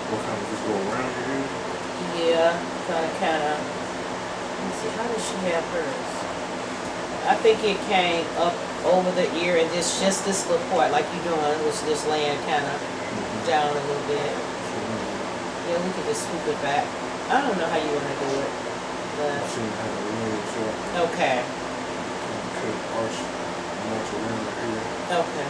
What kind of just go around your ear? Yeah, kind of. Let me see, how does she have hers? I think it came up over the ear and just this little part, like you doing, was just laying kind of down a little bit. Yeah, we could just swoop it back. I don't know how you want to do it, but okay. Okay.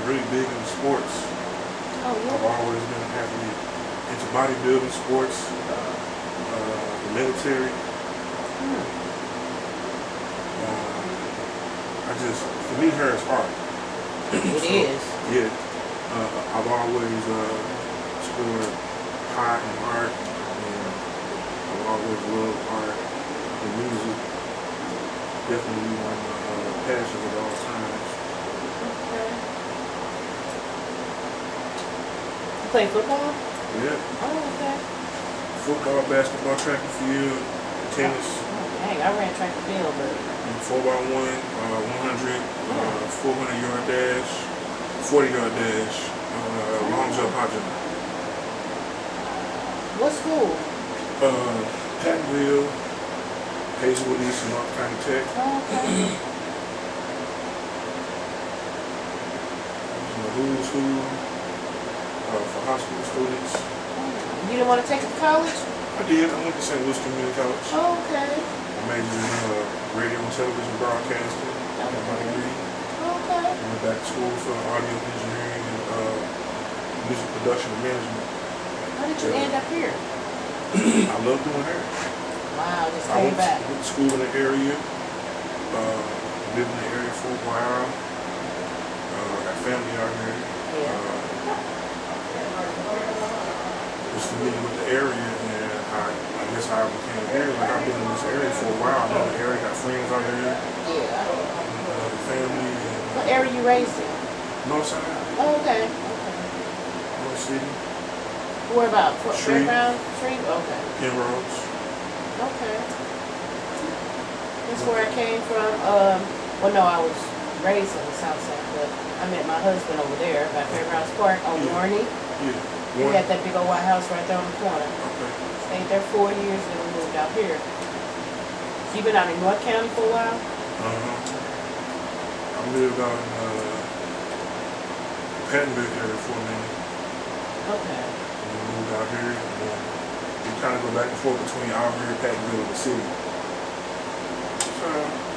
Really big into sports. Oh, yeah. I've always been happy into bodybuilding, sports, the military. For me, hair is art. It is. Yeah. I've always scored high in art, and I've always loved art and music. Definitely one of my passions at all times. Play football? Yeah. Oh, okay. Football, basketball, track and field, tennis. Oh, dang, I ran track and field, but 4x1, 100, 400-yard dash, 40-yard dash, long jump, high jump. what school? Pattonville, Hazelwood East, and North County Tech. Oh, okay. Who's who for high school students. You didn't want to take it to college? I did. I went to St. Louis Community College. Oh, okay. I majored in radio and television broadcasting. I got my degree. Okay. I went back to school for audio engineering and music production and management. How did you end up here? I love doing hair. Wow, just I came back. went to school in the area. Lived in the area for a while. Got family out here. Yeah. Was familiar with the area, and I guess I became here. Like, I've been in this area for a while. I know the area, got friends out here, Yeah. family. What area you raised in? North side, Oh, okay. Okay. North City, Where about? Shreve. Fairground? Shreve? Okay. Penrose. Okay. That's where I came from. Well, no, I was raised on the south side, but I met my husband over there by Fairgrounds Park on Warney. Yeah. We had that big old white house right there on the corner. Okay. Stayed there 4 years, then we moved out here. So you've been out in North County for a while? I lived out in Pattonville area for a minute. Okay. And then moved out here, and then we kind of go back and forth between out here, Pattonville, and the city. So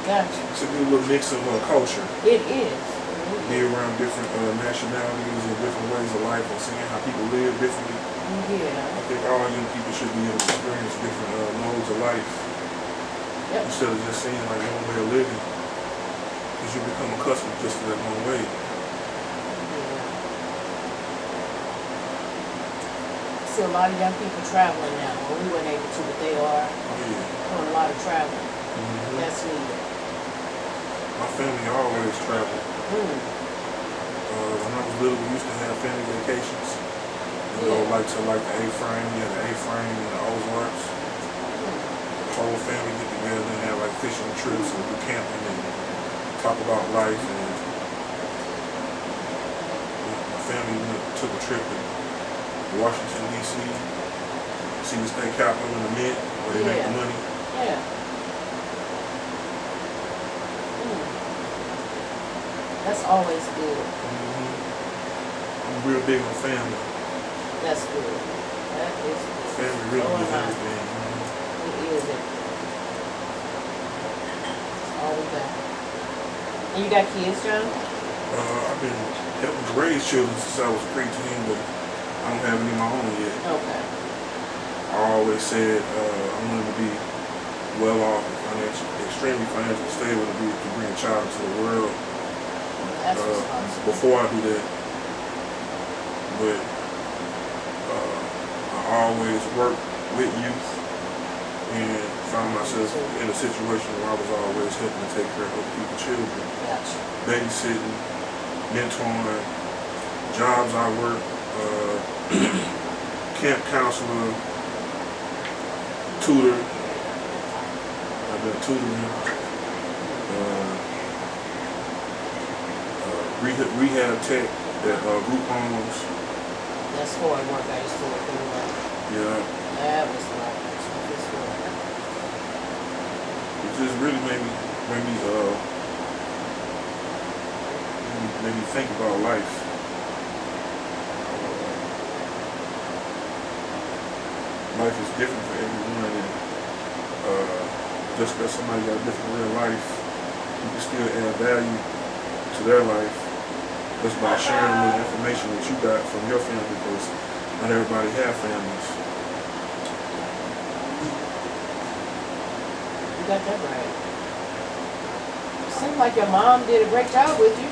Gotcha. it's a good little mix of culture. It is. Be around different nationalities and different ways of life and seeing how people live differently. Yeah. I think all young people should be able to experience different modes of life. Yep. Instead of just seeing like one way of living. Because you become accustomed just to that one way. Yeah. See a lot of young people traveling now. Well, we weren't able to, but they are doing a lot of traveling. Mm-hmm. That's needed. My family always traveled. When I was little, we used to have family vacations. You know, like to like the A-frame, we had the A-frame and the Ozarks. The whole family get together and have like fishing trips and do camping and talk about life. And my family took a trip to Washington, D.C., see the state capitol in the Mint, where they make the money. Yeah. That's always good. I'm real big on family. That's good. That is good. Family really is everything. It is it. And you got kids, John? I've been helping to raise children since I was a preteen, but I don't have any of my own yet. Okay. I always said I wanted to be well off and extremely financially stable to bring a child into the world. That's responsible. Before I do that, but I always worked with youth and found myself in a situation where I was always helping to take care of other people's children, Gotcha. babysitting, mentoring, jobs I worked, camp counselor, tutor. I've been tutoring, rehab tech at group homes. That's hard work. I used to work in one. Yeah, That was hard. It's hard. it just really made me think about life. Life is different for everyone, and just because somebody got a different real life, you can still add value to their life just by sharing a little information that you got from your family, because not everybody have families. You got that right. Seems like your mom did a great job with you.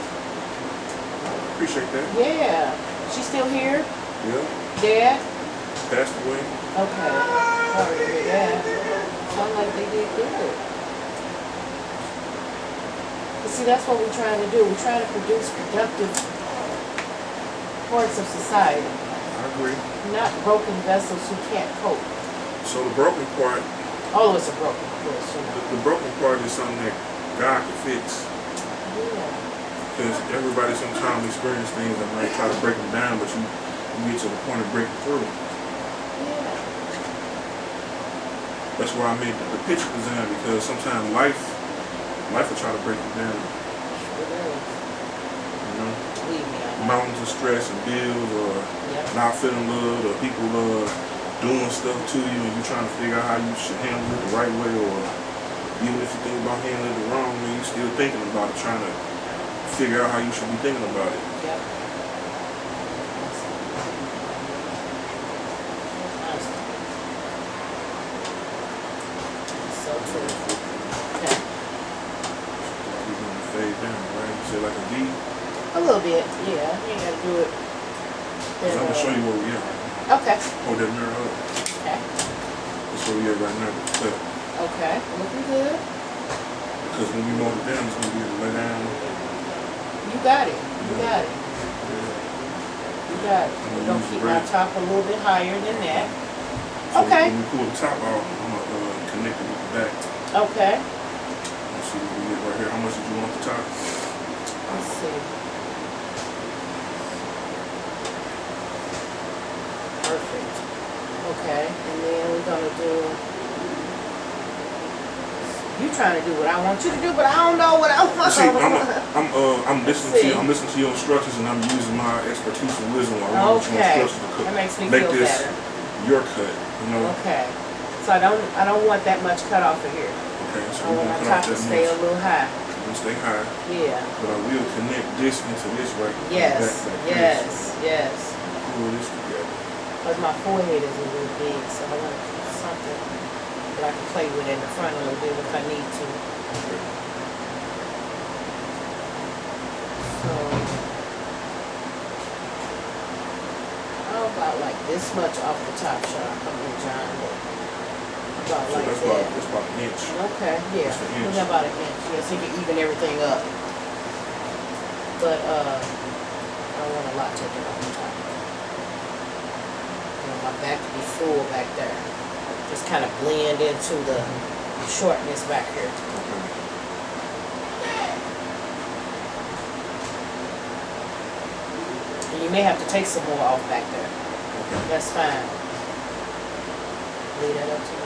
Appreciate that. Yeah. She's still here? Yeah. Dad? Passed away. Okay. Sorry to hear that. Sounds like they did good. But see, that's what we're trying to do. We're trying to produce productive parts of society, I agree. not broken vessels who can't cope. So the broken part, All of us are broken, of course, you know. the broken part is something that God can fix. Yeah. Because everybody sometimes experience things that might try to break them down, but you get to the point of breaking through. Yeah. That's why I made the picture design, because sometimes life will try to break you down. It is. You know, Believe me, I know. mountains of stress and bills, or Yep. not feeling loved, or people doing stuff to you, and you trying to figure out how you should handle it the right way, or even if you think about handling it the wrong way, you still thinking about it, trying to figure out how you should be thinking about it. Yep. So true. Okay. You're going to fade down, right? You say like a D? A little bit, yeah. You ain't gotta do it. Because I'm going to show you where we at right now. Okay. Hold that mirror up. Okay. That's where we at right now. But Okay. Looking good. because when we mow it down, it's going to be able to lay down. You got it. You got it. You got it. We're gonna keep my top a little bit higher than that. So Okay. when we pull the top out, I'm going to connect it with the back. Okay. Let's see what we get right here. How much did you want the top? Let's see. Perfect. Okay. And then we're gonna do. You trying to do what I want you to do, but I don't know what I want. See, I'm listening to see. you. I'm listening to your instructions, and I'm using my expertise and wisdom. I want your Okay. instructions to That makes me make feel this better. your cut. You know. Okay. So I don't want that much cut off of here. Okay. So I we're want my gonna top cut off to that stay a much. little high. We're gonna stay high, Yeah. but I will connect this into this right. Yes. Back Yes. this. Yes. Pull this together. Because my forehead is a little big, so I want something that I can play with in the front a little bit if I need to. So, how about like this much off the top, Sean? Come on, John. About So like that's that. about an inch. Okay, yeah. Just an inch. Maybe about an inch. Yeah, so you can even everything up. But I don't want a lot taken off the top. I want my back to be full back there. Just kind of blend into the shortness back here. Okay. And you may have to take some more off back there. Okay. That's fine. Leave that up to you.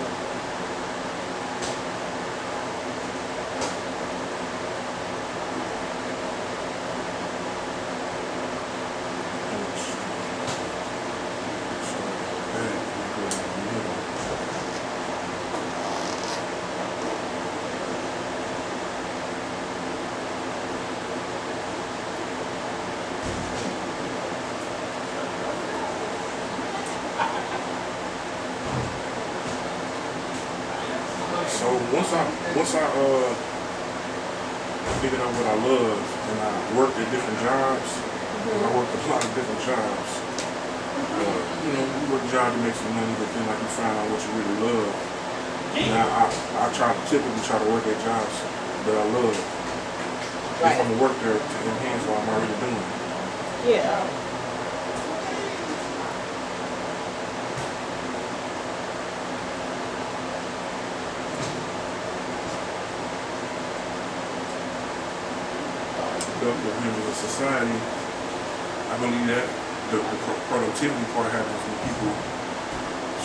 once I figured out what I love, and I worked at different jobs. I worked a lot of different jobs. You know, you work a job to make some money, but then like you find out what you really love. Now I typically try to work at jobs that I love. Right. If I'm gonna work there to enhance what I'm already doing. Yeah. Productive members of society, I believe that the productivity part happens when people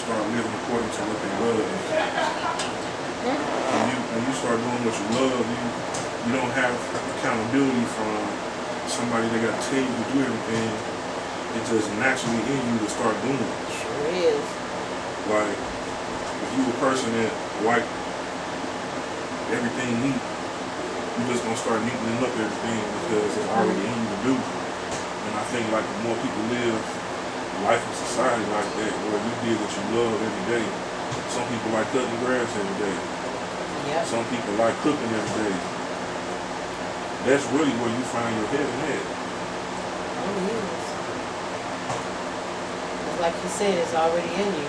start living according to what they love. When you start doing what you love, you don't have accountability from somebody that got to tell you to do everything. It's just naturally in you to start doing it. Sure is. Like, if you a person that like everything neat, you just gonna start neatening up everything because it's already in you to do. And I think like the more people live life in society like that, where you did what you love every day. Some people like cutting grass every day. Yep. Some people like cooking every day. That's really where you find your heaven at. Oh, it is. Like you said, it's already in you.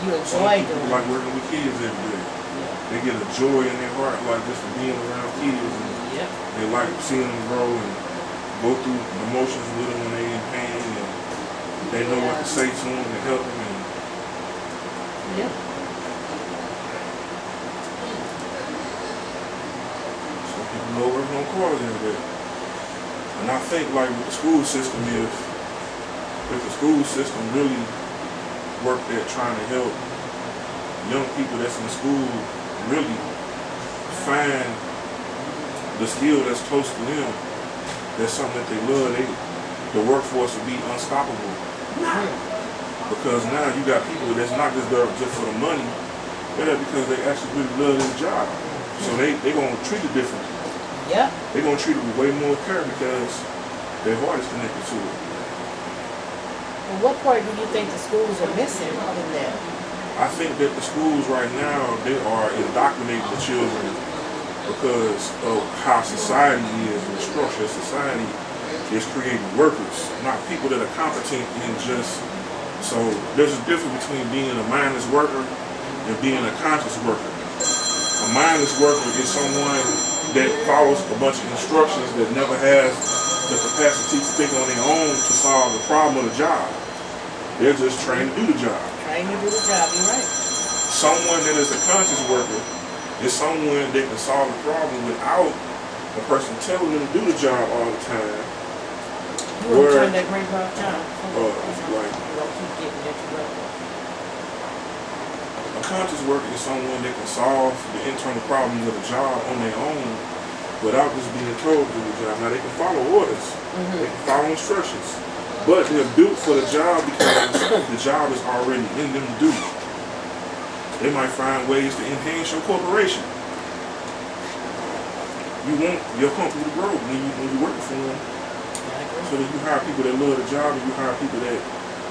You enjoy Some doing people it. like working with kids every day. Yeah. They get a joy in their heart, like just from being around kids. And Yep. they like seeing them grow and go through emotions with them when they're in pain. And they know what to say to them to help them. And Yep. some people go working on cars every day. And I think like with the school system, if the school system really worked at trying to help young people that's in school really find the skill that's close to them, that's something that they love, the workforce would be unstoppable. Because now you got people that's not just there just for the money, they're there because they actually really love their job. So they gonna treat it differently. Yep. They're gonna treat it with way more care because their heart is connected to it. And what part do you think the schools are missing in that? I think that the schools right now, they are indoctrinating the children because of how society is and the structure of society is creating workers, not people that are competent in just. So there's a difference between being a mindless worker and being a conscious worker. A mindless worker is someone that follows a bunch of instructions that never has the capacity to think on their own to solve the problem of the job. They're just trained to do the job. Trying to do the job, you're right. Someone that is a conscious worker is someone that can solve the problem without a person telling them to do the job all the time. You want to turn that green bar down? Like, You don't keep getting interrupted. a conscious worker is someone that can solve the internal problems of the job on their own without just being told to do the job. Now they can follow orders, they can follow instructions, but they're built for the job because the job is already in them to do. They might find ways to enhance your corporation. You want your company to grow when you're working for them. So that you hire people that love the job and you hire people that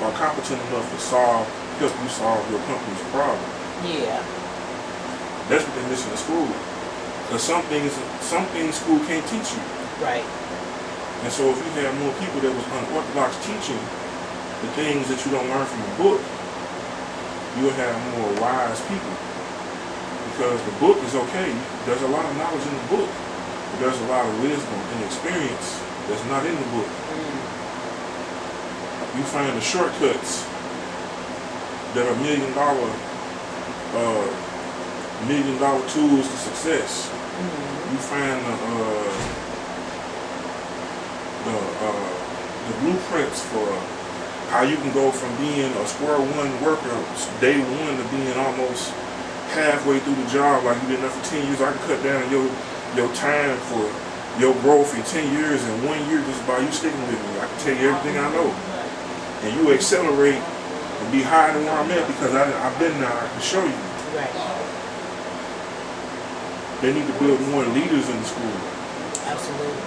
are competent enough to help you solve your company's problem. Yeah. That's what they're missing in school. Because some things school can't teach you. Right. And so if you have more people that was unorthodox teaching the things that you don't learn from the book, you'll have more wise people. Because the book is okay. There's a lot of knowledge in the book. But there's a lot of wisdom and experience that's not in the book. You find the shortcuts that are $1 million tools to success. You find the blueprints for how you can go from being a square one worker day one to being almost halfway through the job, like you've been there for 10 years. I can cut down your time for your growth in 10 years in 1 year just by you sticking with me. I can tell you everything I know. And you accelerate and be higher than where I'm at because I've been there. I can show you. Right. They need to build more leaders in the school. Absolutely.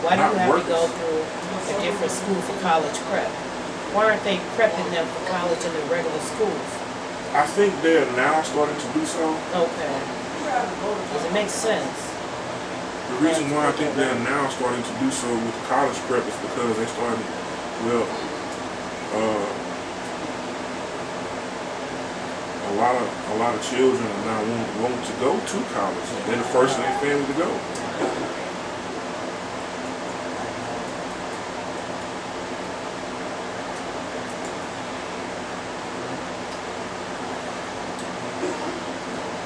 Why do you have to go through a different school for college prep? Why aren't they prepping them for college in the regular schools? I think they're now starting to do so. Okay. Does it make sense? The reason why I think they're now starting to do so with college prep is because they started, well, a lot of children are now want to go to college. They're the first in their family to go.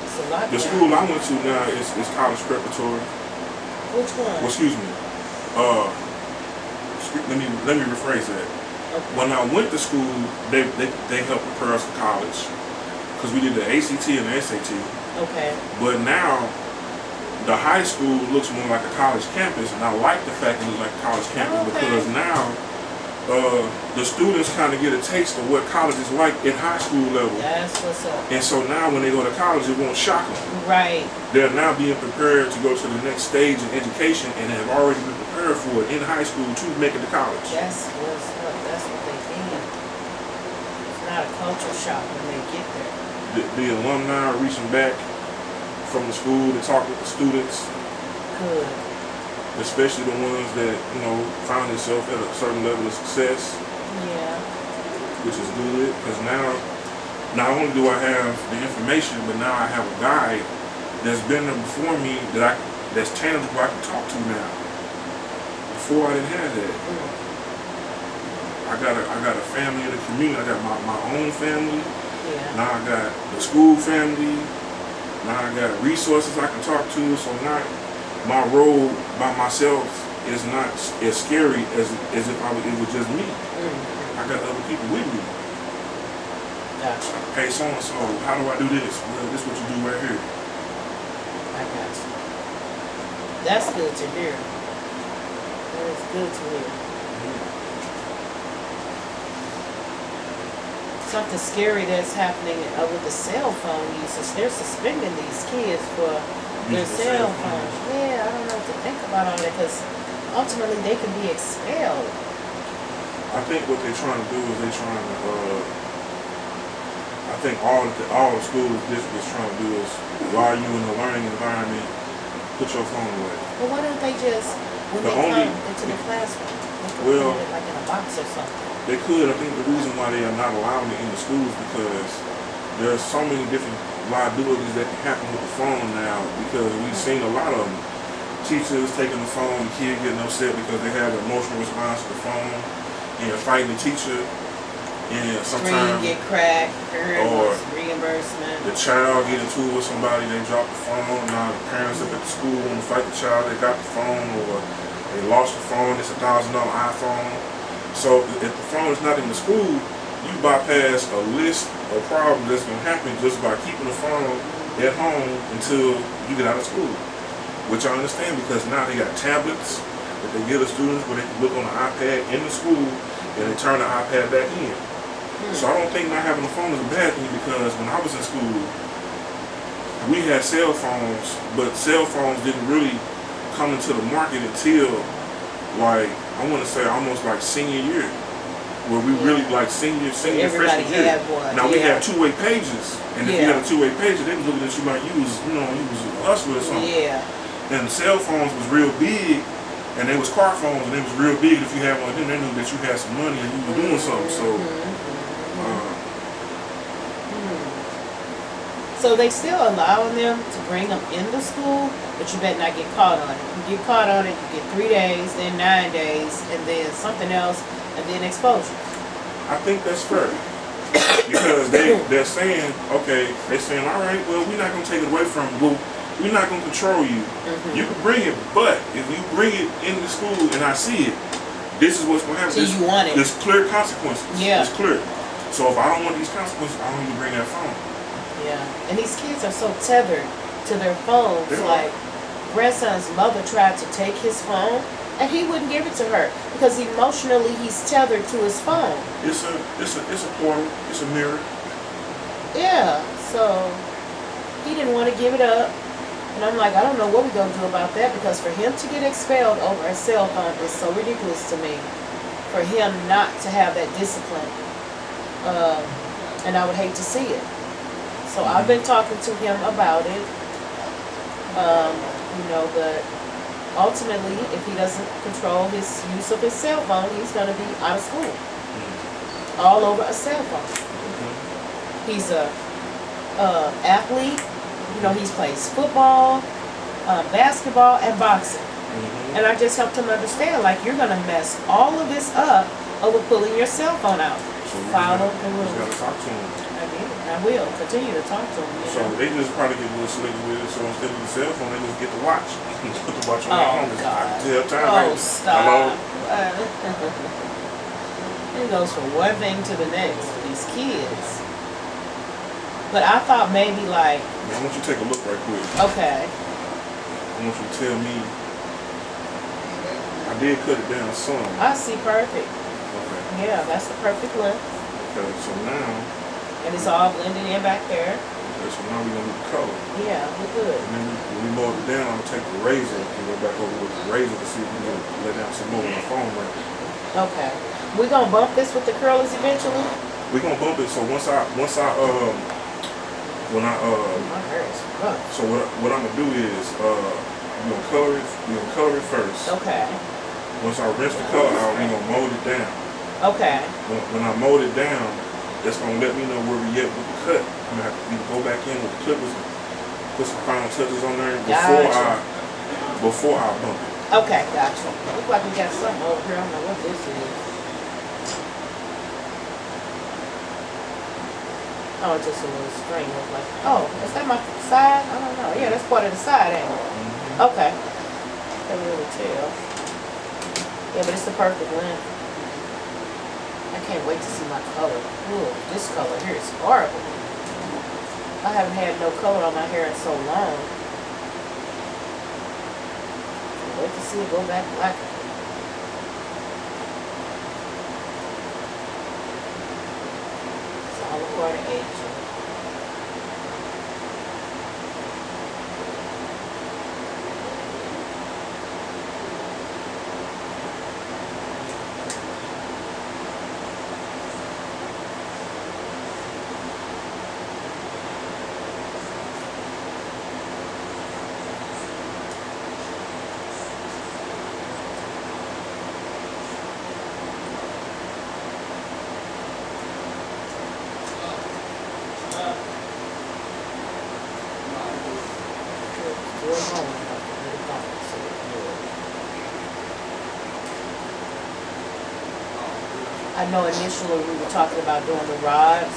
It's a lot. The school I went to now is college preparatory. Which one? Well, excuse me. Let me rephrase that. Okay. When I went to school, they helped prepare us for college because we did the ACT and the SAT. Okay. But now the high school looks more like a college campus, and I like the fact it looks like a college campus because now the students kind of get a taste of what college is like at high school level. That's what's up. And so now when they go to college, it won't shock them. Right. They're now being prepared to go to the next stage in education and have already been prepared for it in high school to make it to college. That's what's up. That's what they need. It's not a culture shock when they get there. The alumni are reaching back from the school to talk with the students. Good. Especially the ones that, find themselves at a certain level of success. Yeah. Which is good, because now, not only do I have the information, but now I have a guide that's been there before me that's tangible I can talk to now. Before I didn't have that. I got a family in the community. I got my own family. Yeah. Now I got the school family. Now I got resources I can talk to. So now my role by myself is not as scary as if it was just me. I got other people with me. Gotcha. Hey, so and so, how do I do this? Well, this is what you do right here. I got you. That's good to hear. That is good to hear. Something scary that's happening with the cell phone usage. They're suspending these kids for their cell phones. Yeah, I don't know what to think about all that because ultimately they could be expelled. I think what they're trying to do is I think all the school district is trying to do is while you in the learning environment, put your phone away. But why don't they just, when they come into the classroom, they can put it like in a box or something? They could. I think the reason why they are not allowing it in the schools because there's so many different liabilities that can happen with the phone now because we've seen a lot of them. Teachers taking the phone, the kid getting upset because they have an emotional response to the phone and fighting the teacher. And sometimes screen get cracked, or reimbursement. The child get into it with somebody, they drop the phone. Now the parents up at the school want to fight the child, they got the phone, or they lost the phone, it's $1,000 iPhone. So if the phone is not in the school, you bypass a list of problems that's going to happen just by keeping the phone at home until you get out of school. Which I understand because now they got tablets that they give the students where they can look on the iPad in the school and they turn the iPad back in. So I don't think not having a phone is a bad thing because when I was in school, we had cell phones, but cell phones didn't really come into the market until like, I want to say almost like senior year, where we really like senior freshman year. Now we have two-way pages, and if you had a two-way page, they was looking at you like you was a hustler or something. Yeah. And the cell phones was real big, and they was car phones, and they was real big. If you had one of them, they knew that you had some money and you were doing something. So they still allowing them to bring them into school, but you better not get caught on it. You get caught on it, you get 3 days, then 9 days, and then something else, and then exposure. I think that's fair. Because they're saying, okay, they're saying, all right, well, we're not going to take it away from you. Well, we're not going to control you. You can bring it, but if you bring it into school and I see it, this is what's going to happen. So you want it. There's clear consequences. Yeah. It's clear. So if I don't want these consequences, I don't even bring that phone. Yeah, and these kids are so tethered to their phones. Like, grandson's mother tried to take his phone, and he wouldn't give it to her because emotionally he's tethered to his phone. It's a portal. It's a mirror. Yeah, so he didn't want to give it up, and I'm like, I don't know what we're gonna do about that because for him to get expelled over a cell phone is so ridiculous to me. For him not to have that discipline, and I would hate to see it. So I've been talking to him about it. You know, but ultimately, if he doesn't control his use of his cell phone, he's going to be out of school. All over a cell phone. He's a athlete. You know, he plays football, basketball, and boxing. And I just helped him understand, like, you're going to mess all of this up over pulling your cell phone out. So Follow the you rules. just gotta talk to him. I did. I will continue to talk to him. You So know? they just probably get a little slick with it. So instead of the cell phone, they just get the watch. Put the watch on their arm. God. I can tell time. Oh, Right? stop. Hello? It goes from one thing to the next with these kids. But I thought maybe like, Man, I want you to take a look right quick. okay, I want you to tell me. I did cut it down some. I see perfect. Okay. Yeah, that's the perfect length. Okay, so now, And it's all blended in back there. okay, so now we're gonna do the color. Yeah, we're good. And then when we mold it down, I'm gonna take the razor and go back over with the razor to see if we can lay down some more on the foam right. Okay. We're gonna bump this with the curlers eventually. We're gonna bump it. So once I My hair is rough. so what I'm gonna do is we're gonna color it first. Okay. Once I rinse the color out, we're gonna mold it down. Okay. When I mold it down, that's gonna let me know where we at with the cut. I'm gonna have to either go back in with the clippers and put some final touches on there before I bump it. Okay, gotcha. Look like we got something over here. I don't know what this is. Oh, it's just a little string. Look like. Oh, is that my side? I don't know. Yeah, that's part of the side, ain't it? Okay. Can't really tell. Yeah, but it's the perfect length. I can't wait to see my color. Ooh, this color here is horrible. I haven't had no color on my hair in so long. Can't wait to see it go back black. It's all a part of aging. I know initially we were talking about doing the rods.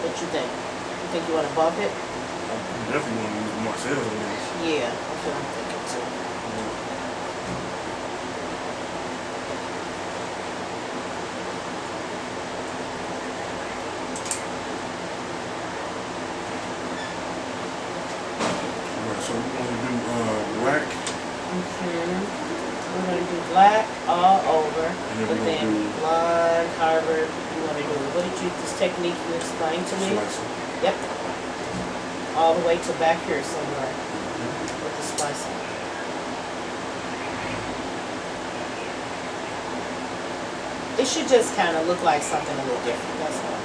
What you think? You think you want to bump it? I definitely want to use more cells on this. Yeah, that's what I'm thinking too. Alright, so we're going to do black. We're going to do black all over, then but we're then gonna do- blonde, however you want to do it. What did you, this technique you explained to me? Slicing. Yep. All the way to back here somewhere with the splicing. It should just kind of look like something a little different, that's all.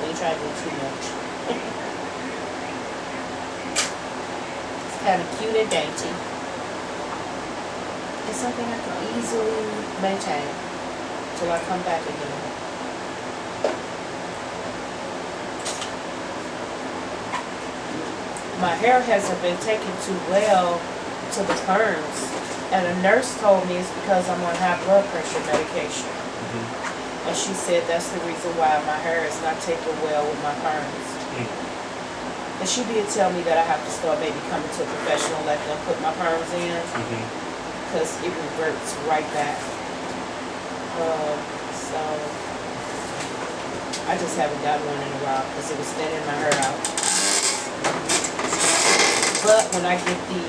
Don't try to do too much. It's kind of cute and dainty. It's something I can easily maintain till I come back again. My hair hasn't been taken too well to the perms, and a nurse told me it's because I'm on high blood pressure medication. And she said that's the reason why my hair is not taken well with my perms. And she did tell me that I have to start maybe coming to a professional, let them put my perms in, because it reverts right back. So I just haven't gotten one in a while because it was thinning my hair out. But when I get the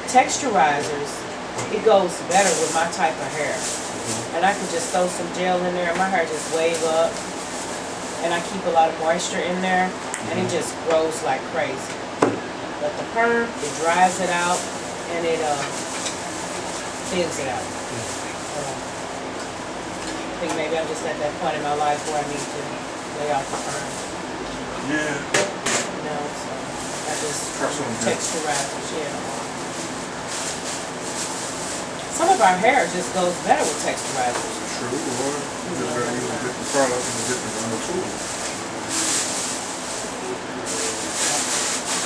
texturizers, it goes better with my type of hair. And I can just throw some gel in there and my hair just wave up. And I keep a lot of moisture in there and it just grows like crazy. But the perm, it dries it out and it thins it out. So, I think maybe I'm just at that point in my life where I need to lay off the perm. Yeah. You know, so I just texturizers, yeah. Some of our hair just goes better with texturizers. True, or you just gotta use a different product and a different tool.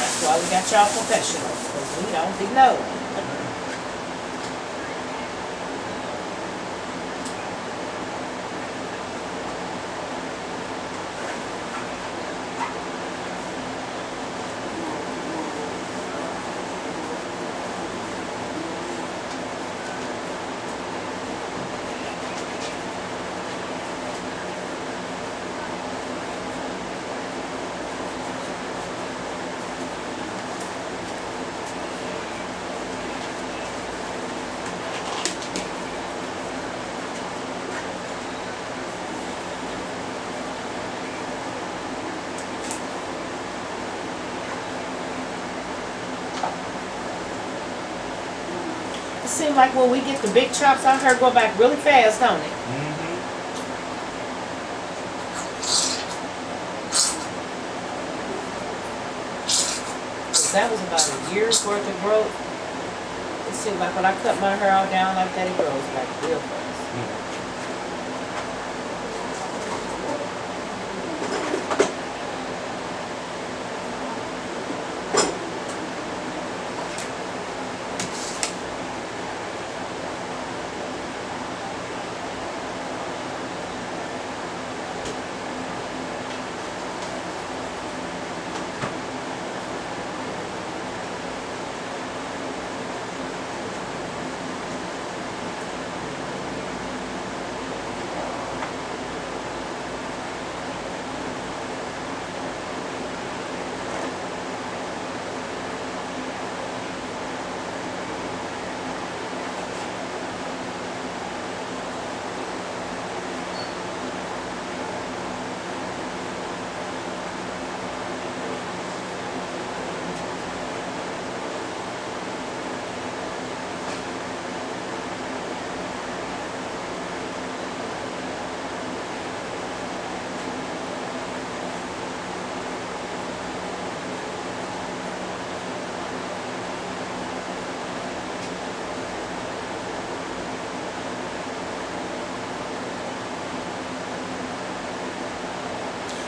That's why we got y'all professionals, because we don't be know. It seems like when we get the big chops, our hair go back really fast, don't it? That was about a year's worth of growth. It seems like when I cut my hair all down like that, it grows back real fast.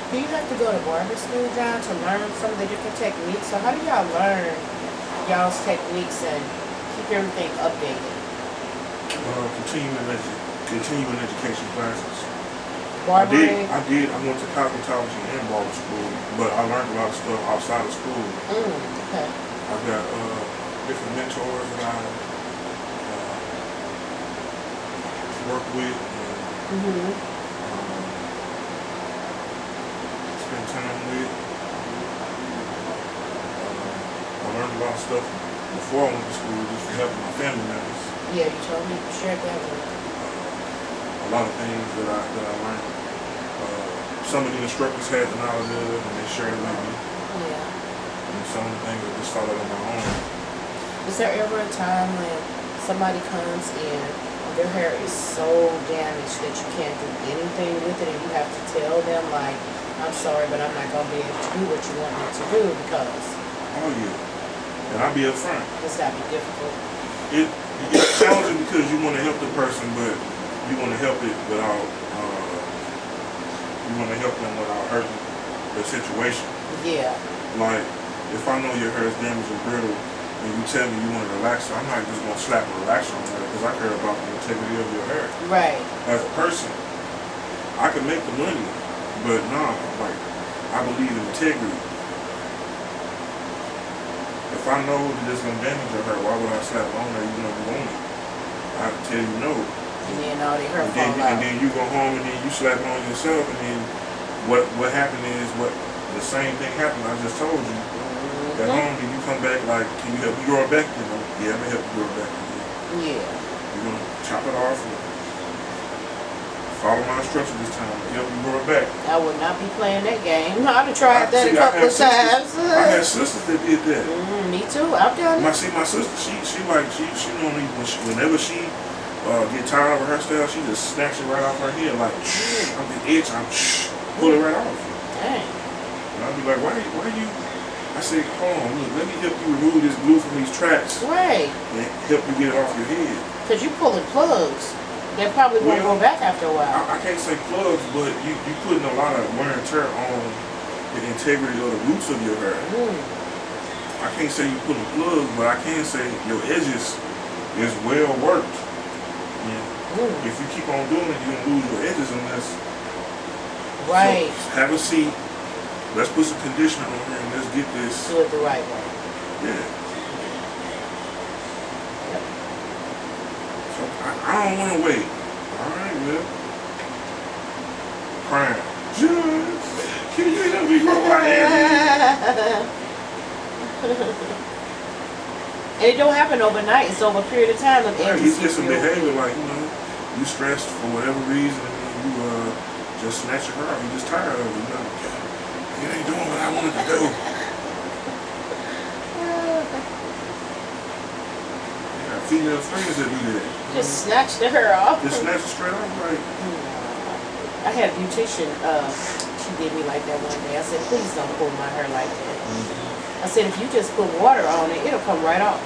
Do you have to go to barber school, John, to learn some of the different techniques? So how do y'all learn y'all's techniques and keep everything updated? Continuing education classes. Barbering? I went to cosmetology and barber school, but I learned a lot of stuff outside of school. Okay. I've got different mentors that I work with. Spend time with. I learned a lot of stuff before I went to school just from helping my family members. Yeah, you told me you shared that with me. A lot of things that I learned. Some of the instructors had the knowledge of it and they shared it with me. Yeah. And some of the things I just started on my own. Is there ever a time when somebody comes in and their hair is so damaged that you can't do anything with it and you have to tell them like, I'm sorry, but I'm not going to be able to do what you want me to do because... Oh yeah. And I'll be upfront. Does that be difficult? It's challenging because you want to help the person, but you want to help it without, you want to help them without hurting the situation. Yeah. Like, if I know your hair is damaged and brittle, and you tell me you want to relax it, I'm not just going to slap a relaxer on there because I care about the integrity of your hair. Right. As a person, I can make the money, but nah, like, I believe in integrity. If I know that it's going to damage your hair, why would I slap it on there even though you want it? I have to tell you no. And then all the hair fall out. And then you go home and then you slap it on yourself, and then what happened is the same thing happened. I just told you. At home, then you come back like, can you help me grow it back? You know, yeah, I'm gonna help you grow it back. Yeah. You're gonna chop it off and follow my instructions this time. Help you grow it back. I would not be playing that game. I've tried that a couple of times. I had sisters that did that. Me too. I've done it. My sister, she normally whenever she get tired of her hairstyle, she just snatch it right off her head like, I'm the itch, pull it right off. Dang. And I'll be like, why you? I say, hold on, look, let me help you remove this glue from these tracks. Right. And help you get it off your head. Because you pulling plugs. They probably won't go back after a while. I can't say plugs, but you putting a lot of wear and tear on the integrity of the roots of your hair. I can't say you putting plugs, but I can say your edges is well worked. If you keep on doing it, you're going to lose your edges unless... Right. So have a seat. Let's put some conditioner on here and let's get this. Do it the right way. Yeah. So I don't want to wait. Alright, well. Crying. Just, can you let me grow my hair? And it don't happen overnight. It's over a period of time. It's just some behavior like, you stressed for whatever reason and you just snatch your hair off. You just tired of it, It ain't doing what I wanted to do. Yeah, female friends that do that. Just snatch the hair off. Just snatch it straight off, like. I had a beautician, she did me like that one day. I said, please don't pull my hair like that. I said, if you just put water on it, it'll come right off.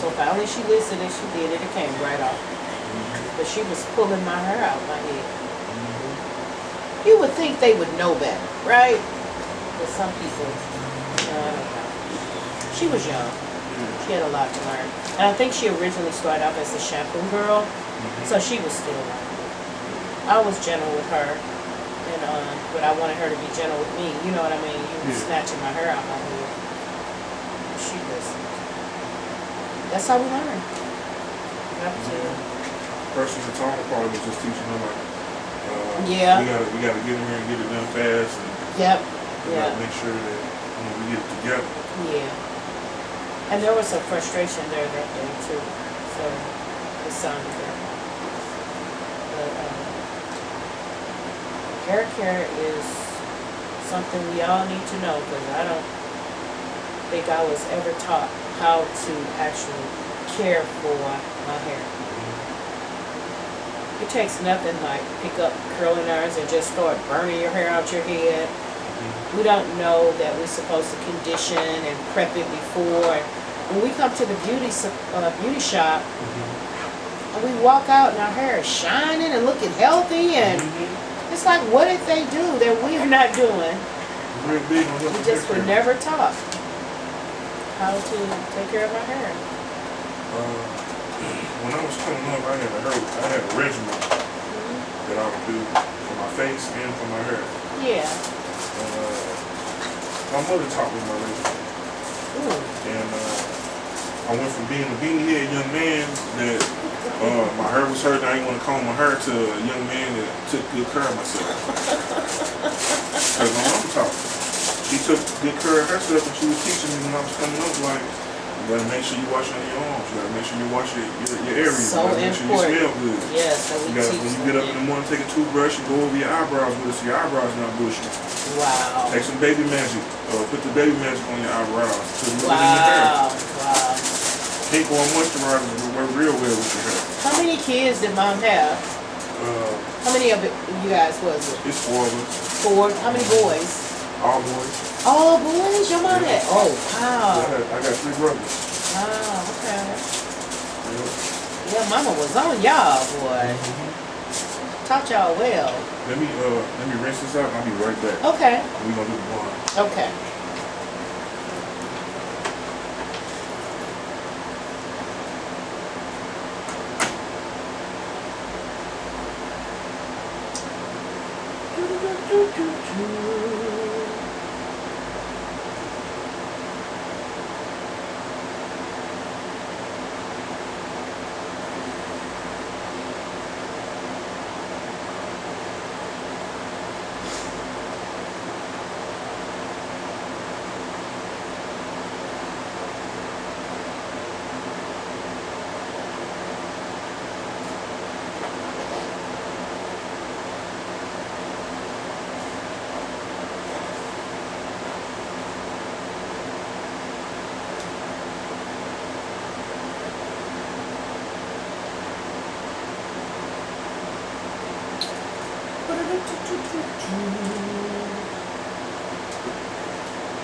So finally she listened and she did it. It came right off. But she was pulling my hair out my head. You would think they would know better, right? But some people, I don't know. She was young. She had a lot to learn. And I think she originally started off as a shampoo girl, so she was still learning. I was gentle with her, and but I wanted her to be gentle with me. You know what I mean? You were snatching my hair out my head. She listened. That's how we learn. Have to. Person in Tom probably was just teaching them like, we gotta get in here and get it done fast, and we gotta make sure that we get it together. Yeah. And there was some frustration there that day too. So it sounded good. But hair care is something we all need to know, because I don't think I was ever taught how to actually care for my hair. It takes nothing like pick up curling irons and just start burning your hair out your head. We don't know that we're supposed to condition and prep it before. When we come to the beauty shop, and we walk out and our hair is shining and looking healthy, and it's like, what did they do that we are not doing? We just were never taught how to take care of our hair. When I was coming up, I had a regimen that I would do for my face and for my hair. Yeah. My mother taught me my regimen. And I went from being a beanie head young man that my hair was hurting, I didn't want to comb my hair, to a young man that took good care of myself. Because my mom taught me. She took good care of herself, and she was teaching me when I was coming up, like, you gotta make sure you wash under your arms. You gotta make sure you wash your areas. So you gotta make sure you smell good. Yes, so we teach when you get up in the morning, take a toothbrush and go over your eyebrows with it so your eyebrows not bushy. Wow. Take some baby magic. Put the baby magic on your eyebrows to look in your hair. Wow. Pink or moisturizer will work real well with your hair. How many kids did Mom have? How many of you guys was it? It's 4 of us. 4. How many boys? All boys. All boys? Your mom had? Oh, wow. I got 3 brothers. Wow, okay. Yeah, Mama was on y'all, boy. Taught y'all well. Let me rinse this out and I'll be right back. Okay. We're gonna do the blonde. Okay.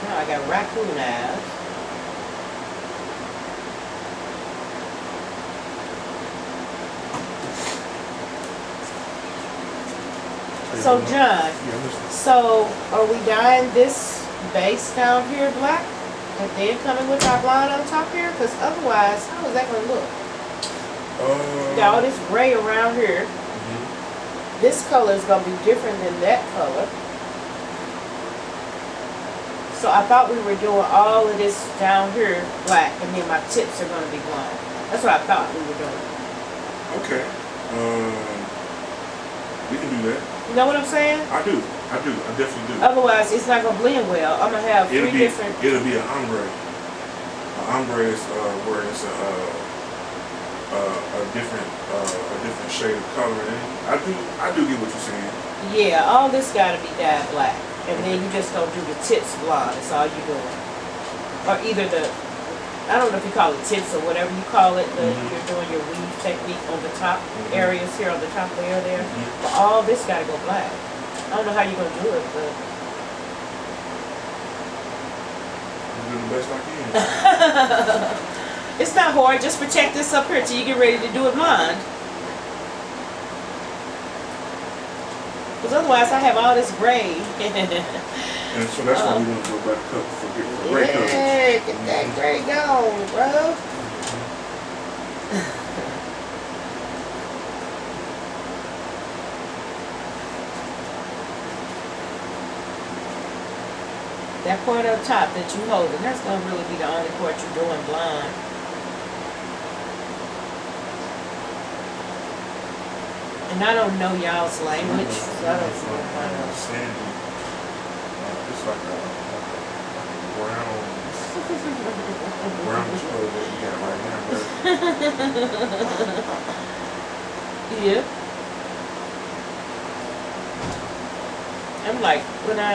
Now I got raccoon eyes. So John, Yeah, listen. so are we dyeing this base down here black and then coming with our blonde on top here? Because otherwise, how is that going to look? Got all this gray around here. This color is going to be different than that color. So I thought we were doing all of this down here black and then my tips are going to be blonde. That's what I thought we were doing. Okay. We can do that. You know what I'm saying? I do. I definitely do. Otherwise, it's not going to blend well. I'm going to have It'll three be different... an ombre. An ombre is where it's a different shade of color. And I do get what you're saying. Yeah, all this got to be dyed black. And then you just don't do the tips blonde. That's all you're doing. Or either the... I don't know if you call it tips or whatever you call it. You're doing your weave technique on the top areas here, on the top layer there. But all this got to go black. I don't know how you're going to do it, but... I'm doing the best I can. It's not hard. Just protect this up here till you get ready to do it blonde. Because otherwise I have all this gray. And so that's why we want to go back for gray colors. Yeah, get that gray going, bro. That part up top that you holding, that's going to really be the only part you're doing blonde. And I don't know y'all's language, so I don't know. Sandy. It's like a brown color that you got right now. Yeah. I'm like, when I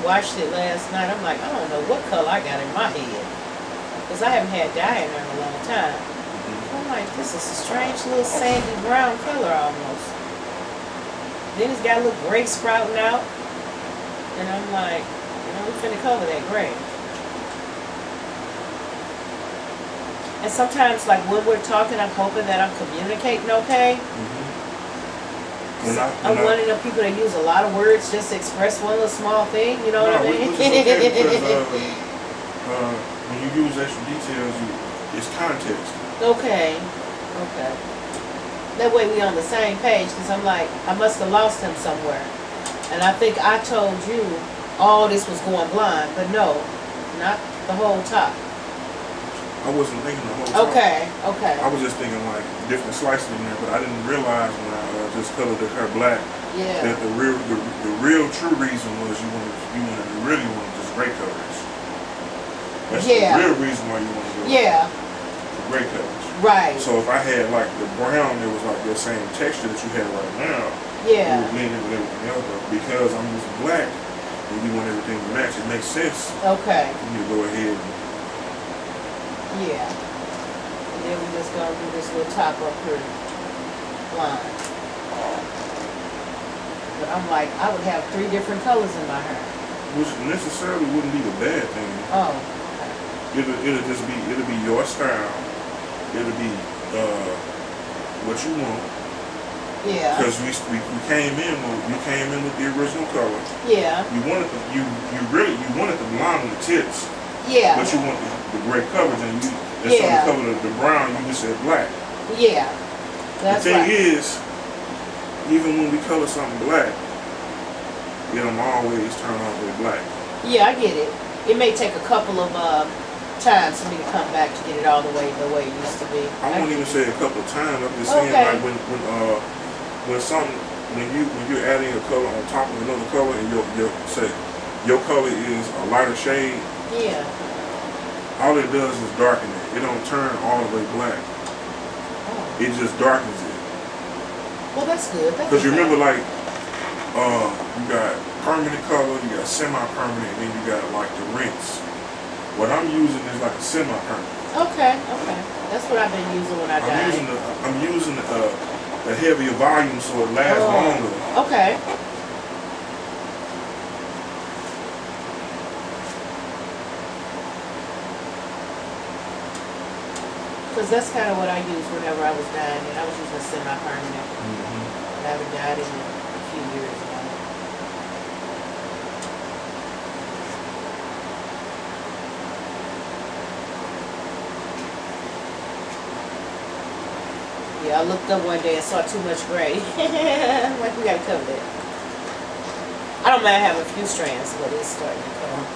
watched it last night, I'm like, I don't know what color I got in my head. Because I haven't had dye in there in a long time. I'm like, this is a strange little sandy brown color almost. Then it's got a little gray sprouting out. And I'm like, we finna color that gray. And sometimes, like when we're talking, I'm hoping that I'm communicating okay. I'm one of the people that use a lot of words just to express one little small thing, you know what I mean? Which is okay because when you use extra details, it's context. Okay. That way we on the same page, because I'm like, I must have lost him somewhere. And I think I told you all this was going blind, but no, not the whole top. I wasn't thinking the whole time. Okay. I was just thinking like different slices in there, but I didn't realize when I just colored the hair black that the real true reason was you really wanted just gray colors. That's the real reason why you want to go for gray colors. Right. So if I had like the brown, it was like the same texture that you have right now. Yeah. You would blend it with everything else, but because I'm using black and you want everything to match, it makes sense. Okay. You need to go ahead and and then we just gonna do this little top up here line. But I'm like, I would have 3 different colors in my hair. which necessarily wouldn't be the bad thing. Oh. It'll be your style. It'll be what you want. Yeah. Because we came in with the original color. Yeah. You wanted the blonde on the tips. Yeah. But you want the gray coverage, and instead of cover the brown, you just said black. Yeah. That's the thing right. is, even when we color something black, it don't always turn all the way black. Yeah, I get it. It may take a couple of times for me to come back to get it all the way it used to be. I won't even say a couple of times. I'm just saying like when you're adding a color on top of another color, and your color is a lighter shade. Yeah. All it does is darken it. It don't turn all the way black. Oh. It just darkens it. Well, that's good. Because you remember, like, you got permanent color, you got semi-permanent, and then you got like the rinse. What I'm using is like a semi-permanent. Okay. That's what I've been using when I dye. I'm using a heavier volume so it lasts longer. Okay. that's kind of what I used whenever I was dyeing it. I was using a semi-permanent. I haven't dyed it in a few years now. Yeah, I looked up one day and saw too much gray. I'm like, we gotta cover that. I don't mind having a few strands, but it's starting to come.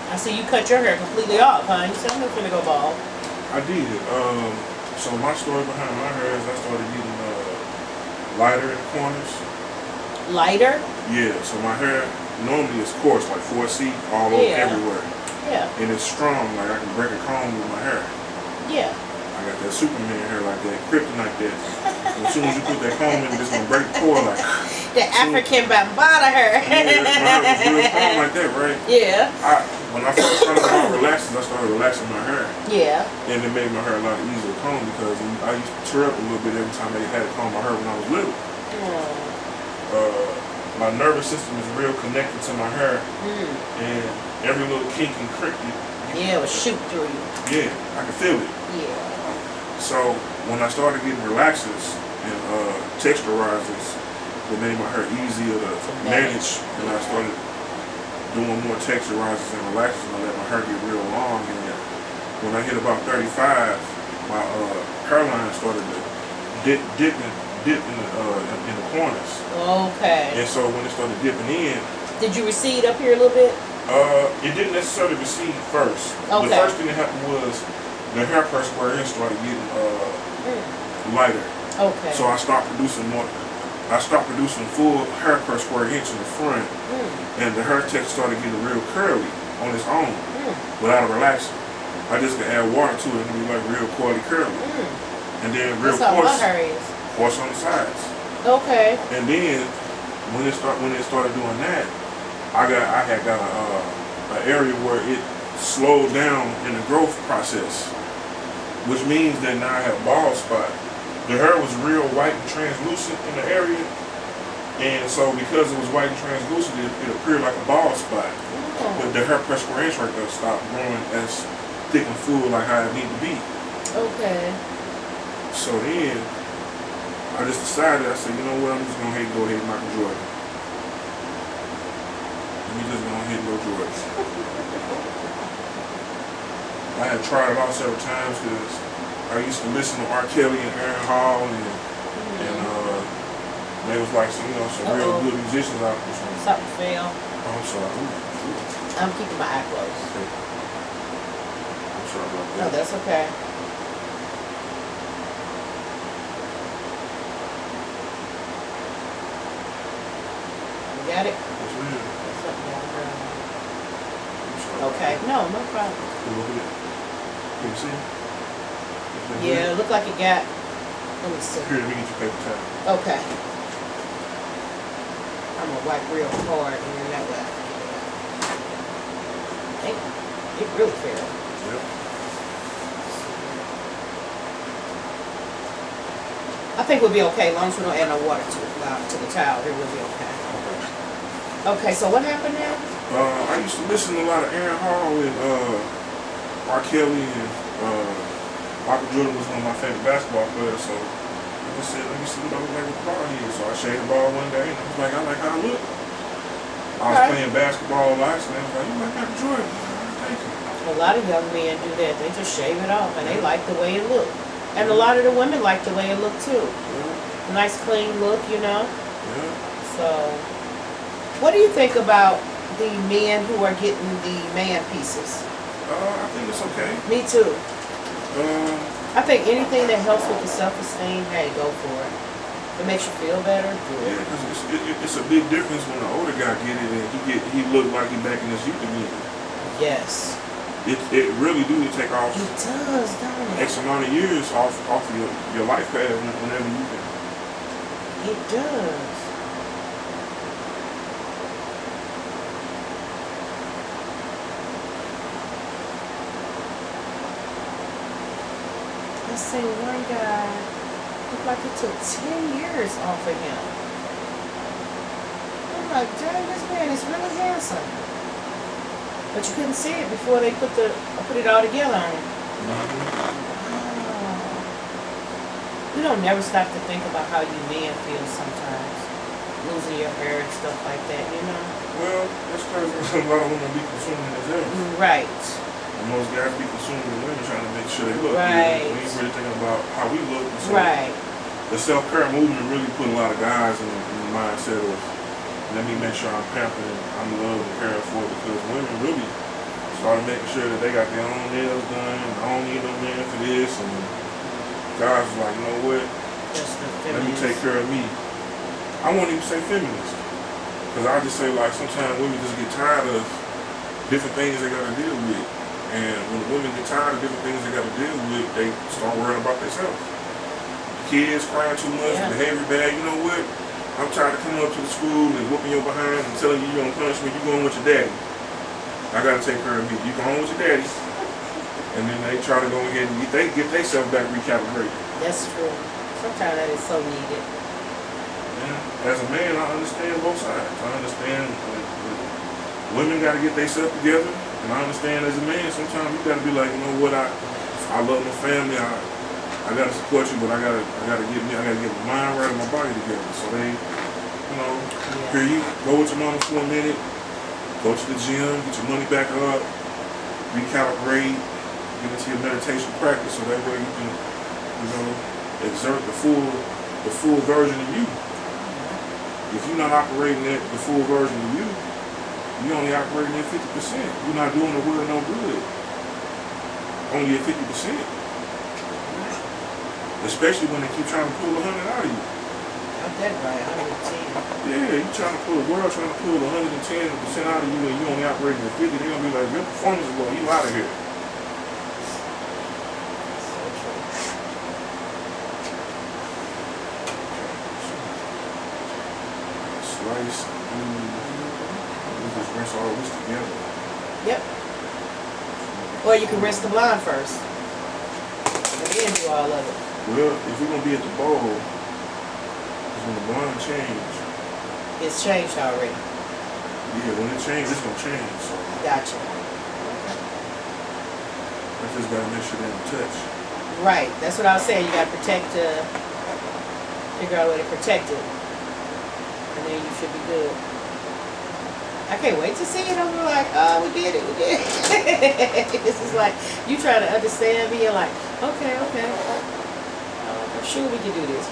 I see you cut your hair completely off, huh? You said I'm not gonna go bald. I did. So my story behind my hair is I started getting lighter in the corners. Lighter? Yeah. So my hair normally is coarse, like 4C, all over everywhere. Yeah. And it's strong, like I can break a comb with my hair. Yeah. I got that Superman hair like that, kryptonite that. As soon as you put that comb in, it's gonna break the core like. The African Bambata hair. Yeah, my hair was real strong like that, right? Yeah. When I first started about relaxing, I started relaxing my hair. Yeah. And it made my hair a lot easier to comb because I used to tear up a little bit every time they had to comb my hair when I was little. My nervous system is real connected to my hair, and every little kink and crick, it would shoot through you. Yeah, I can feel it. Yeah. So when I started getting relaxers and texturizers, it made my hair easier to manage, and I started doing more texturizers and relaxers, and I let my hair get real long. And when I hit about 35, my hairline started to dip in the corners. Okay. And so when it started dipping in, did you recede up here a little bit? It didn't necessarily recede first. Okay. The first thing that happened was the hair per square inch started getting lighter. Okay. So I stopped producing more. I stopped producing full hair per square inch in the front, and the hair texture started getting real curly on its own without a relaxer. I just could add water to it and be like real curly curly, and then real coarse on the sides. Okay. And then when it started doing that, I had got an area where it slowed down in the growth process, which means that now I have a bald spot. The hair was real white and translucent in the area, and so because it was white and translucent, it appeared like a bald spot. But the hair per square inch right there stopped growing as thick and full like how it needed to be. Okay. So then I just decided, I said, you know what, I'm just gonna go ahead and Michael Jordan. Let me just go ahead and go Jordan. I had tried it out several times because I used to listen to R. Kelly and Aaron Hall, and they was like some real good musicians out there. Something fell. Oh, I'm sorry. Ooh. I'm keeping my eye closed. Okay. I'm sorry about that. No, that's okay. You got it? Yes, ma'am. Something down there. I'm sorry. Okay. No problem. Look at it. Can you see it? Yeah, it looked like it got. Let me see. Here, let me get your paper towel. Okay. I'm gonna wipe real hard and then that way. It really fell. Yep. I think we'll be okay as long as we don't add no water to the towel. It will be okay. Okay, so what happened now? I used to listen to a lot of Aaron Hall and R. Kelly and Michael Jordan was one of my favorite basketball players. So I just said, let me see what I look like with the ball here. So I shaved the ball one day and I was like, I like how I look. I was playing basketball last night. I was like, you like Michael Jordan? Thank you. A lot of young men do that. They just shave it off and they like the way it look. And a lot of the women like the way it look too. Yeah. Nice clean look, you know. Yeah. So, what do you think about the men who are getting the man pieces? I think it's okay. Me too. Uh, I think anything that helps with the self-esteem, hey, go for it. It makes you feel better, do yeah, it. because it's a big difference when an older guy get it and he look like he back in his youth again. Yes. It really do take off It does, don't it? X amount of years off your life path whenever you can. It does. Let's see, one guy. Looked like it took 10 years off of him. I'm like, dang, this man is really handsome. But you couldn't see it before they put it all together on him. You don't never stop to think about how you men feel sometimes. Losing your hair and stuff like that, you know? Well, that's because a lot of women be consuming themselves. Right. And most guys be consuming the women trying to make sure they look Right. good. We ain't really thinking about how we look. So Right. the self-care movement really put a lot of guys in the mindset of, let me make sure I'm pampered and I'm loved and cared for, because women really started making sure that they got their own nails done. I don't need no man for this. And guys was like, you know what? Just the Let me feminist. take care of me. I won't even say feminist. Because I just say, like, sometimes women just get tired of different things they got to deal with. And when women get tired of different things they got to deal with, they start worrying about themselves. Kids crying too much, Yeah. behavior bad. You know what? I'm tired of coming up to the school and whooping your behind and telling you you're going to punish me. You're going with your daddy. I got to take care of me. You go home with your daddy. And then they try to go ahead and get themselves back recalibrated. That's true. Sometimes that is so needed. Yeah. As a man, I understand both sides. I understand that women got to get themselves together. And I understand as a man, sometimes you got to be like, you know what, I love my family. I got to support you, but I gotta get my mind right and my body together. So they, here you go with your mama for a minute, go to the gym, get your money back up, recalibrate, get into your meditation practice, so that way you can, exert the full version of you. If you're not operating at the full version of you, you're only operating at 50%. You're not doing the world no good. Only at 50%. Especially when they keep trying to pull 100 out of you. I'm dead right, 110. Yeah, you trying to pull the world, trying to pull 110% out of you, and you only operating at 50. They're gonna be like, your performance is low. You out of here. So true. Slice. We just rinse all this together. Yep. Or you can rinse the blonde first. And then do all of it. Well, if we're gonna be at the bowl, it's when the blonde change. It's changed already. Yeah, when it changes, it's gonna change. So Gotcha. I just gotta make sure they don't touch. Right. That's what I was saying. You gotta figure out a way to protect it. And then you should be good. I can't wait to see it. I'm like, oh, we did it. This is like, you trying to understand me. You're like, okay. I'm sure we can do this.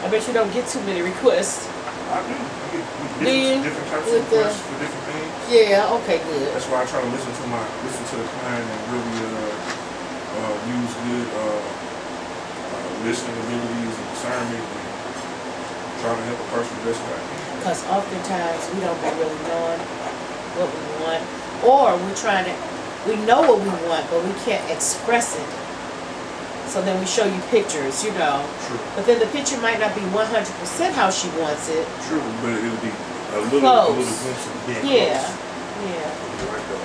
I bet you don't get too many requests. I do. I get different types of requests for different things. Yeah, okay, good. That's why I try to listen to the client and really use good listening abilities and discernment and try to help a person the best way I can. Because oftentimes we don't be really knowing what we want, or we know what we want, but we can't express it. So then we show you pictures, True. But then the picture might not be 100% how she wants it. True, but it'll be a little glimpse of being Yeah. close. Yeah. You're right though.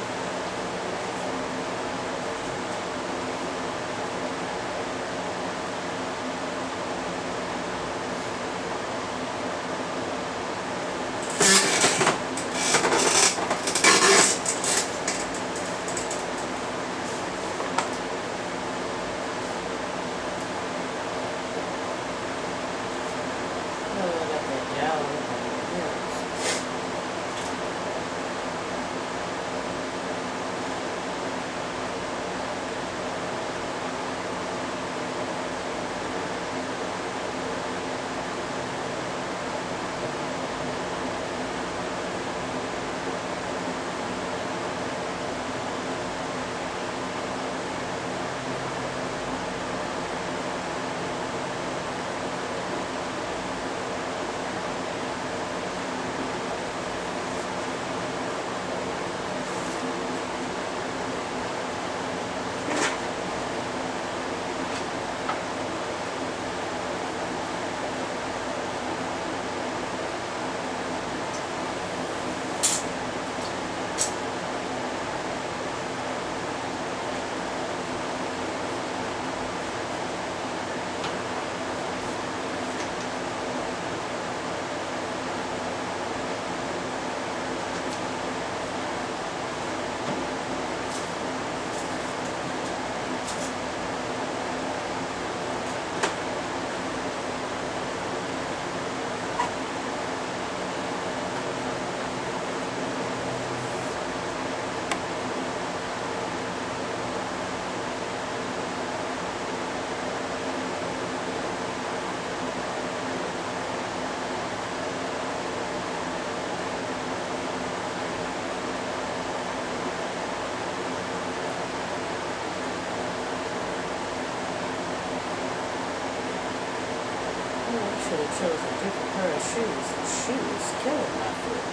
chose a different pair of shoes. The shoe is killing my foot.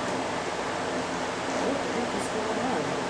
What the heck is going on here?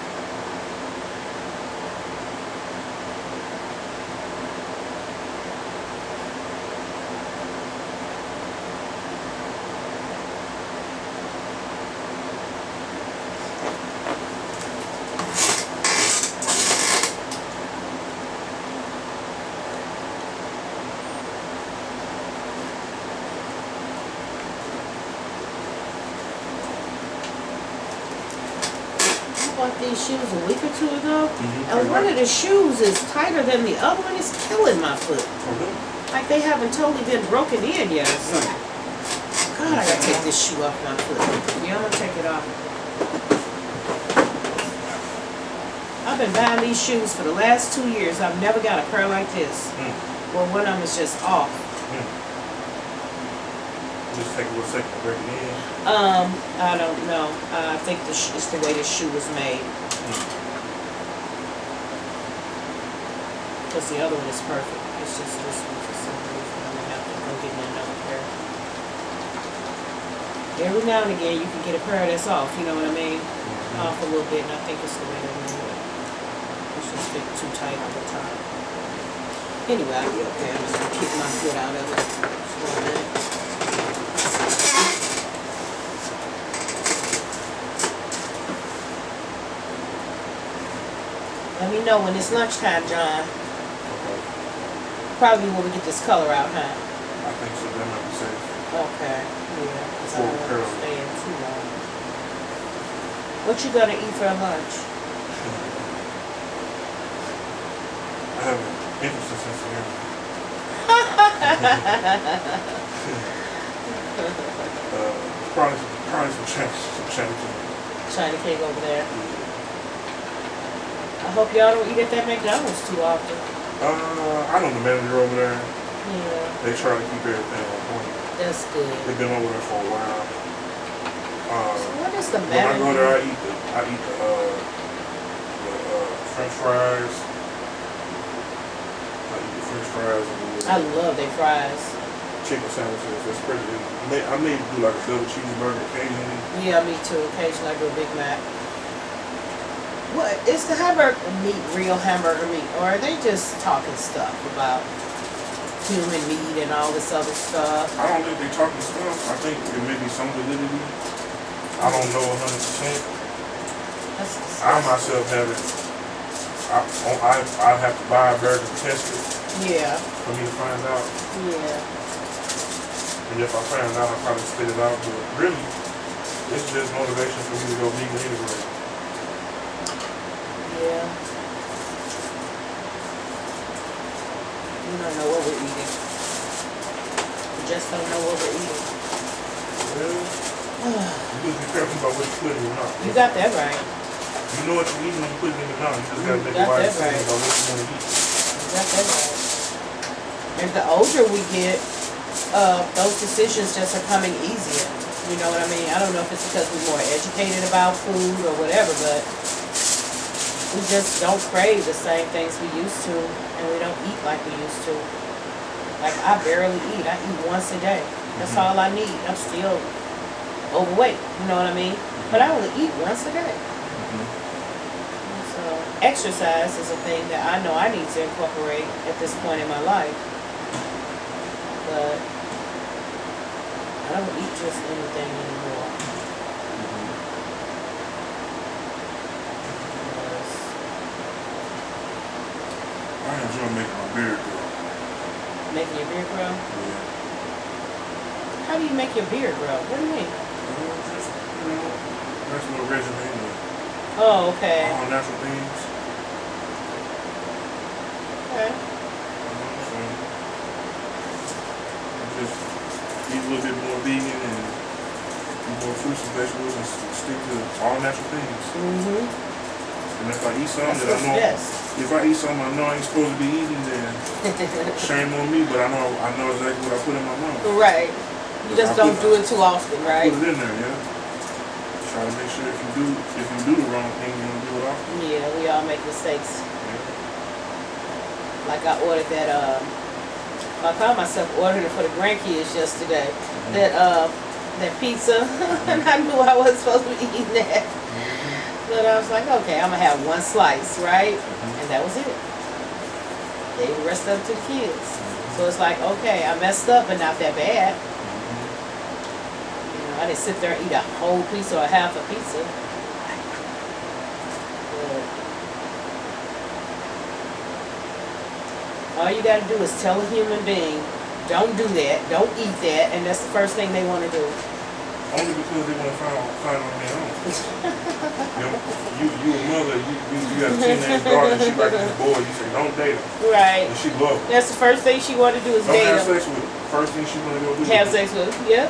Bought these shoes a week or two ago, and one of the shoes is tighter than the other one. It's killing my foot. Like they haven't totally been broken in yet or something. God, I gotta take this shoe off my foot. Yeah, I'm gonna take it off. I've been buying these shoes for the last 2 years. I've never got a pair like this. Well, one of them is just off. Just take a little second to break it in. I don't know. I think it's the way the shoe was made. Because the other one is perfect. It's just this one for some reason. I'm gonna have to go get me another pair. Every now and again, you can get a pair that's off. You know what I mean? Off a little bit, and I think it's the way they made it. It's just fit too tight on the top. Anyway, I'll be okay. I'm just gonna kick my foot out of it for a minute. Let me know when it's lunchtime, John. Okay. Probably when we get this color out, huh? I think so. That might be safe. Okay. Yeah. Because I Before don't we want curl. to stay in too long. What you gonna eat for lunch? I have an interesting sense of humor. Probably some China cake over there. I hope y'all don't eat at that McDonald's too often. I know the manager over there. Yeah. They try to keep everything on point. That's good. They've been over there for a while. So what is the When I go manager? there, I eat the French fries. I eat the French fries and I love their fries. chicken sandwiches. That's pretty good. I may do like a double cheeseburger occasionally. Yeah, me too. Occasionally I do a Big Mac. What is the hamburger meat real hamburger meat, or are they just talking stuff about human meat and all this other stuff? I don't think they're talking stuff. I think there may be some validity. I don't know 100%. That's I myself haven't. I have to buy a burger to test it yeah, for me to find out. yeah. And if I find out, I'll probably spit it out. But really, it's just motivation for me to go vegan anyway. Yeah. We don't know what we're eating. We just don't know what we're eating. Well, you just be careful about what you put in your mouth. You got that right. You know what you're eating when you put it in your mouth. You just gotta make got a wise that right. decision about what you want to eat. You got that right. And the older we get, those decisions just are coming easier. You know what I mean? I don't know if it's because we're more educated about food or whatever, but we just don't crave the same things we used to, and we don't eat like we used to. Like, I barely eat. I eat once a day. That's all I need. I'm still overweight, you know what I mean? But I only eat once a day. So, exercise is a thing that I know I need to incorporate at this point in my life. But I don't eat just anything anymore. I enjoy making my beard grow. Making your beard grow? Yeah. How do you make your beard grow? What do you mean? Just, nice little regimen with Oh, okay. all natural things. Okay. So, just eat a little bit more vegan and eat more fruits and vegetables and stick to all natural things. Mm-hmm. And if I eat something That's that I what's know, best. if I eat something I know I ain't supposed to be eating, then shame on me. But I know exactly what I put in my mouth. Right. You just don't do it too often, right? Put it in there, yeah. Try to make sure if you do the wrong thing, you don't do it often. Yeah, we all make mistakes. Yeah. Like I ordered that I called myself ordering it for the grandkids yesterday. That pizza, and I knew I wasn't supposed to be eating that. But I was like, okay, I'm gonna have one slice, right? And that was it. Gave the rest of it to the kids. So it's like, okay, I messed up, but not that bad. You know, I didn't sit there and eat a whole pizza or half a pizza. But all you gotta do is tell a human being, don't do that, don't eat that, and that's the first thing they want to do. Only because they want to find on their own. You a mother, you got a teenage daughter, and she like this boy. You say don't date her, Right. and she love him. That's the first thing she want to do is Don't date have him. sex with her. First thing she want to go do Have is sex with him. Yep.